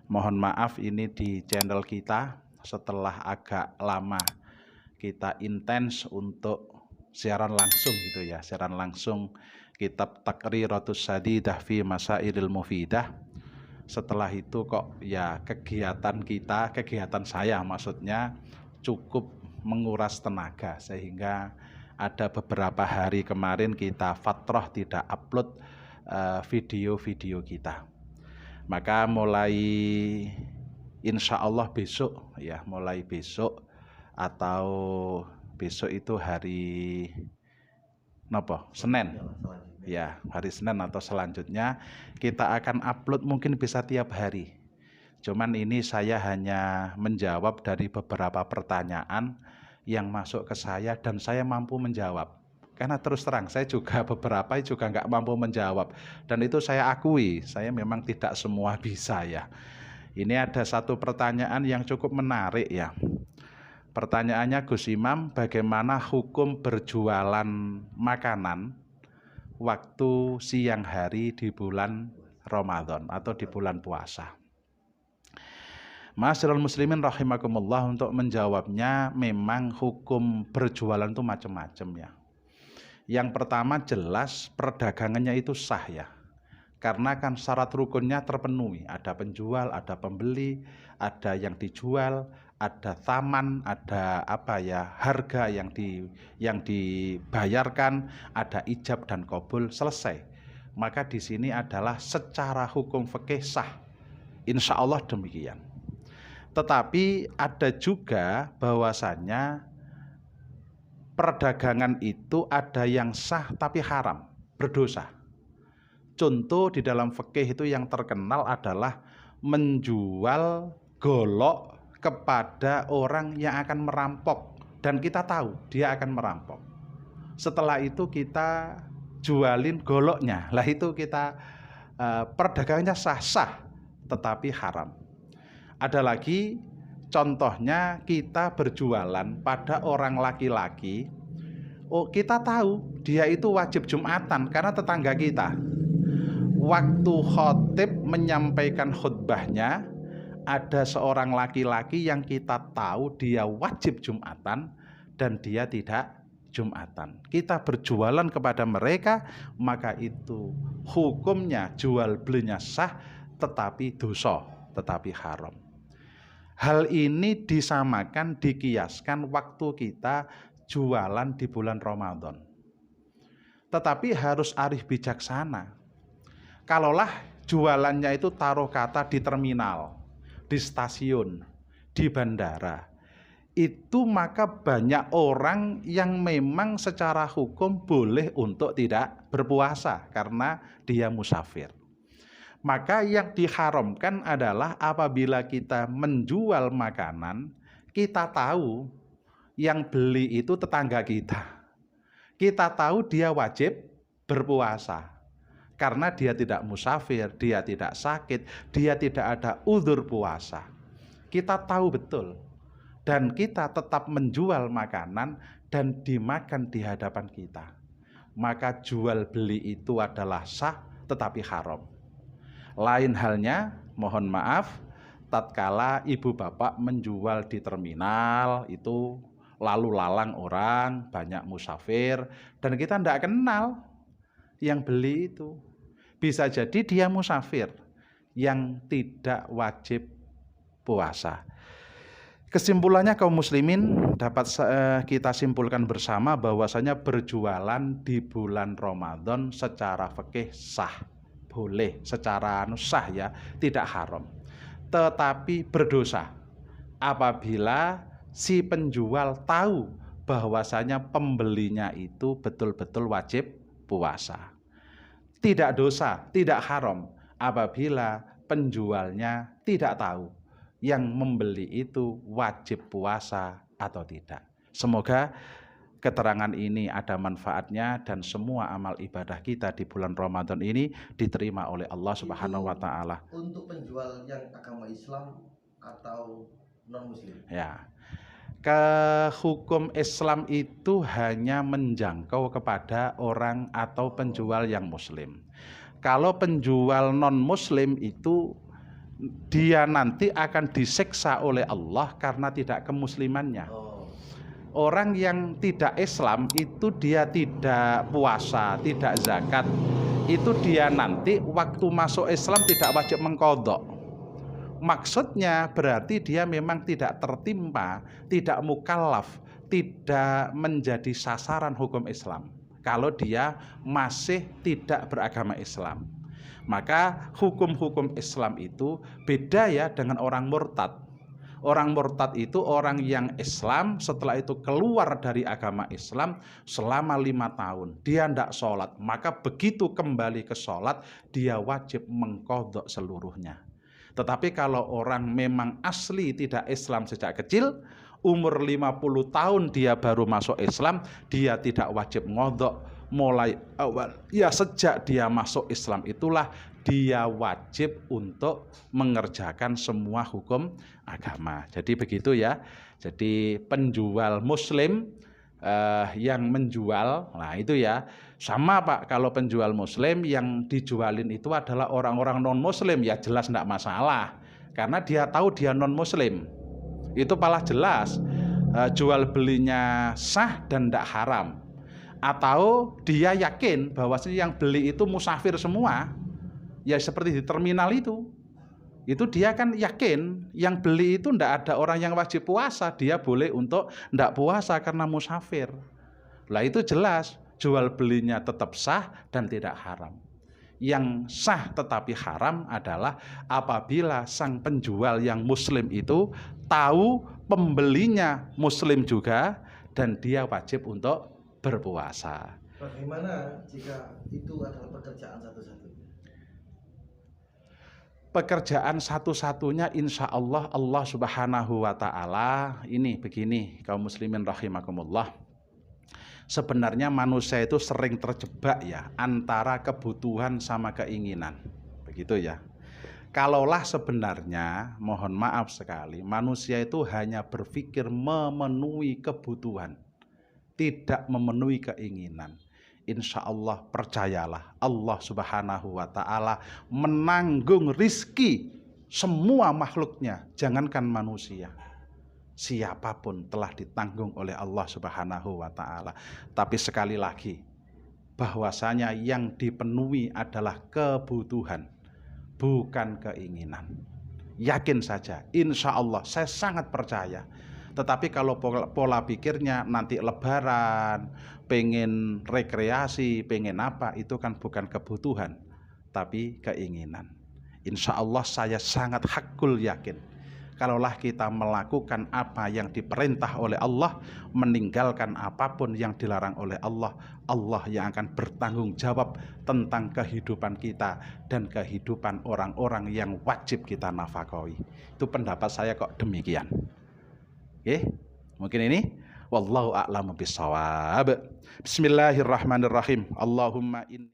Mohon maaf ini di channel kita setelah agak lama kita intens untuk siaran langsung gitu ya, siaran langsung kitab Taqriratus Sadidah fi Masailil Mufidah. Setelah itu kok ya kegiatan saya maksudnya cukup menguras tenaga, sehingga ada beberapa hari kemarin kita fatrah tidak upload video-video kita. Maka mulai insya Allah besok ya, mulai besok atau besok itu hari nopo Senin ya, hari Senin atau selanjutnya kita akan upload, mungkin bisa tiap hari. Cuman ini saya hanya menjawab dari beberapa pertanyaan yang masuk ke saya dan saya mampu menjawab. Karena terus terang saya juga beberapa juga nggak mampu menjawab, dan itu saya akui, saya memang tidak semua bisa ya. Ini ada satu pertanyaan yang cukup menarik ya. Pertanyaannya, Gus Imam, bagaimana hukum berjualan makanan waktu siang hari di bulan Ramadan atau di bulan puasa? Ma'asyiral muslimin rahimakumullah, untuk menjawabnya memang hukum berjualan itu macam-macam ya. Yang pertama jelas perdagangannya itu sah ya, karena kan syarat rukunnya terpenuhi. Ada penjual, ada pembeli, ada yang dijual, ada thaman, ada harga yang dibayarkan, ada ijab dan qabul, selesai. Maka di sini adalah secara hukum fikih sah, insya Allah demikian. Tetapi ada juga bahwasannya perdagangan itu ada yang sah tapi haram, berdosa. Contoh di dalam fikih itu yang terkenal adalah menjual golok kepada orang yang akan merampok dan kita tahu dia akan merampok. Setelah itu kita jualin goloknya, lah itu kita perdagangannya sah-sah tetapi haram. Ada lagi contohnya, kita berjualan pada orang laki-laki. Oh, kita tahu dia itu wajib Jumatan karena tetangga kita. Waktu khotib menyampaikan khutbahnya, ada seorang laki-laki yang kita tahu dia wajib Jumatan dan dia tidak Jumatan. Kita berjualan kepada mereka, maka itu hukumnya jual belinya sah tetapi dosa, tetapi haram. Hal ini disamakan, dikiaskan waktu kita jualan di bulan Ramadan. Tetapi harus arif bijaksana. Kalaulah jualannya itu taruh kata di terminal, di stasiun, di bandara, itu maka banyak orang yang memang secara hukum boleh untuk tidak berpuasa karena dia musafir. Maka yang diharamkan adalah apabila kita menjual makanan, kita tahu yang beli itu tetangga kita. Kita tahu dia wajib berpuasa karena dia tidak musafir, dia tidak sakit, dia tidak ada uzur puasa. Kita tahu betul dan kita tetap menjual makanan dan dimakan di hadapan kita. Maka jual beli itu adalah sah tetapi haram. Lain halnya, mohon maaf, tatkala ibu bapak menjual di terminal itu lalu lalang orang, banyak musafir, dan kita tidak kenal yang beli itu. Bisa jadi dia musafir yang tidak wajib puasa. Kesimpulannya kaum muslimin, dapat kita simpulkan bersama bahwasanya berjualan di bulan Ramadan secara fikih sah. Boleh secara sah ya, tidak haram. Tetapi berdosa apabila si penjual tahu bahwasanya pembelinya itu betul-betul wajib puasa. Tidak dosa, tidak haram apabila penjualnya tidak tahu yang membeli itu wajib puasa atau tidak. Semoga keterangan ini ada manfaatnya dan semua amal ibadah kita di bulan Ramadan ini diterima oleh Allah Subhanahu wa taala. Untuk penjual yang agama Islam atau non-muslim? Ya. Ke hukum Islam itu hanya menjangkau kepada orang atau penjual yang muslim. Kalau penjual non-muslim itu dia nanti akan disiksa oleh Allah karena tidak kemuslimannya. Orang yang tidak Islam itu dia tidak puasa, tidak zakat, itu dia nanti waktu masuk Islam tidak wajib mengqadha. Maksudnya berarti dia memang tidak tertimpa, tidak mukallaf, tidak menjadi sasaran hukum Islam kalau dia masih tidak beragama Islam. Maka hukum-hukum Islam itu beda ya dengan orang murtad. Orang murtad itu orang yang Islam setelah itu keluar dari agama Islam selama 5 tahun. Dia tidak sholat, maka begitu kembali ke sholat dia wajib mengqadha seluruhnya. Tetapi kalau orang memang asli tidak Islam sejak kecil, umur 50 tahun dia baru masuk Islam, dia tidak wajib qadha mulai awal. Ya sejak dia masuk Islam itulah dia wajib untuk mengerjakan semua hukum agama. Jadi begitu ya. Jadi penjual muslim yang menjual, nah itu ya sama Pak, kalau penjual muslim yang dijualin itu adalah orang-orang non muslim ya jelas tidak masalah karena dia tahu dia non muslim, itu malah jelas jual belinya sah dan tidak haram. Atau dia yakin bahwa yang beli itu musafir semua, ya seperti di terminal itu dia kan yakin yang beli itu tidak ada orang yang wajib puasa, dia boleh untuk tidak puasa karena musafir. Lah itu jelas jual belinya tetap sah dan tidak haram. Yang sah tetapi haram adalah apabila sang penjual yang muslim itu tahu pembelinya muslim juga dan dia wajib untuk berpuasa. Bagaimana jika itu adalah pekerjaan satu-satunya? Pekerjaan satu-satunya insya Allah Allah Subhanahu wa ta'ala ini begini kaum muslimin rahimakumullah. Sebenarnya manusia itu sering terjebak ya antara kebutuhan sama keinginan. Begitu ya. Kalaulah sebenarnya mohon maaf sekali manusia itu hanya berpikir memenuhi kebutuhan, tidak memenuhi keinginan. Insya Allah percayalah Allah Subhanahu wa ta'ala menanggung rizki semua makhluknya, jangankan manusia, siapapun telah ditanggung oleh Allah Subhanahu wa ta'ala. Tapi sekali lagi bahwasanya yang dipenuhi adalah kebutuhan bukan keinginan. Yakin saja, insya Allah saya sangat percaya. Tetapi kalau pola pikirnya nanti lebaran, pengen rekreasi, pengen apa, itu kan bukan kebutuhan, tapi keinginan. Insya Allah saya sangat hakul yakin. Kalaulah kita melakukan apa yang diperintah oleh Allah, meninggalkan apapun yang dilarang oleh Allah, Allah yang akan bertanggung jawab tentang kehidupan kita dan kehidupan orang-orang yang wajib kita nafkahi. Itu pendapat saya kok demikian. Oke, mungkin ini wallahu a'lamu bishawab. Bismillahirrahmanirrahim. Allahumma inni